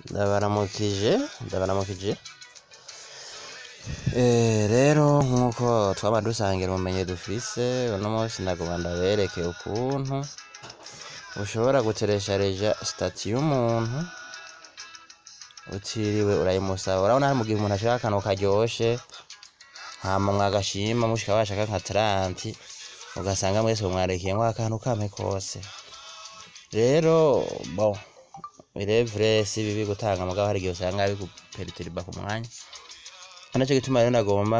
ndabaramukije rero nkuko twaba dusangira ubumenyi dufise uno munsi ndagomba ndabereke ukuntu ushobora gutereshareja stati y'umuntu utiriwe urayimusaba. Urabona hari mu gihe umuntu ashaka akantu karyoshe hama mwagashima mushika bashaka nka 30 ugasanga mwese mwarekeye ngo akantu kampe kose. Rero bon irevre si bibi gutanga mugabo hari igihe usanga biguperitiriba ku mwanya. Anacho gituma rero ndagomba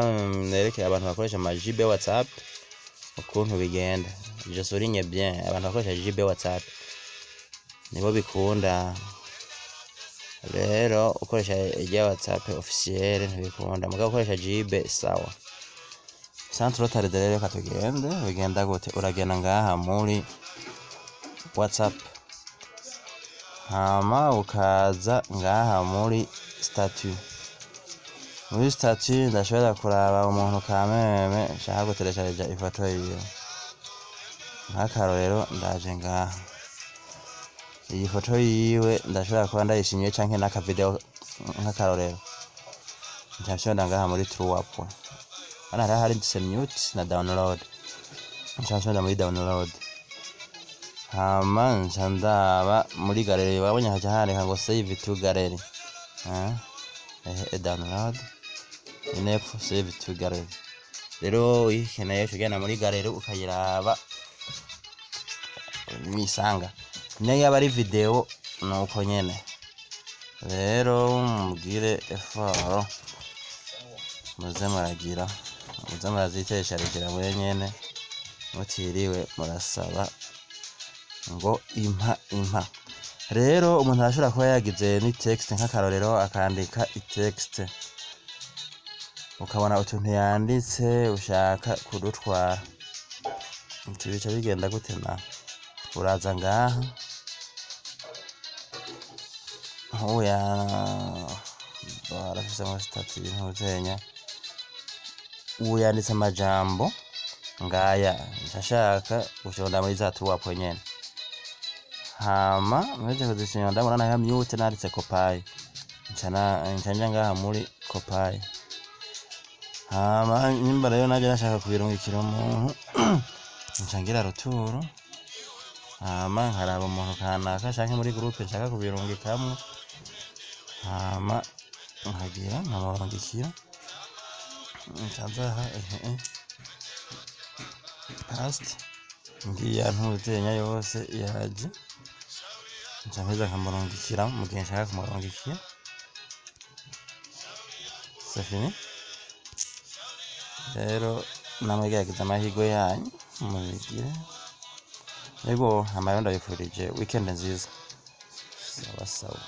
nerekeye abantu bakoresha amajibe WhatsApp ukuntu bigenda. Je souligne bien abantu bakoresha jibe WhatsApp nibo bikunda. Rero ukoresha ijya WhatsApp officiel ntibikunda mugabo ukoresha jibe sawa. Centre tarde rero katugende bigenda gute, uragenda ngaha muri WhatsApp hama ukaza ngaha muri statut. Muri statut ndashobora kuraba umuntu kameme nshaka gutereshareja ifoto yiwe. Nk'akarorero ndaje ngaha iyi foto yiwe ndashobora kuba ndayishimye canke n'aka video nk'akarorero nshobora ngaha muri TrueUp. Hano hari mute na download, nshobora muri download hama ndaba muri gallery. Wabonye haja handika ngo save to gallery, download inef save to gallery. Rero ikeneye kugenda muri gallery ukayiraba misanga niyo yaba ari video nuko nyene. Rero mugire effort muze murazitesharekera mwenyene mutiriwe murasaba ngo impa. Rero umuntu arashobora kuba yagize ni text nk'akarorero akandika i-text ukabona utuntu yanditse ushaka kudutwara. Bica bigenda gute na uraza ngaha hoya barafise mu stati ntuzenya uyanditse amajambo ngaya ndashaka gushonda muri za TrueUp nyene hama mweje kuzishima ndabona na mute nanditse copy ncanja ngaha muri copy hama nyimba rero naje nashaka kubirungikira umuntu ncangira ruturo hama nkaraba umuntu kanaka canke muri groupe nshaka kubirungikamwo hama nkagira nkamurungikira ncanzaha past ngiya ntuzenya yose yaje ncampeza nkamurungikira mu gihe nshaka kumurungikira. C'est fini. Rero namwe gerageza amahirwe yanyu mubigire. Yego amayo ndabifurije weekend nziza. Sawa sawa.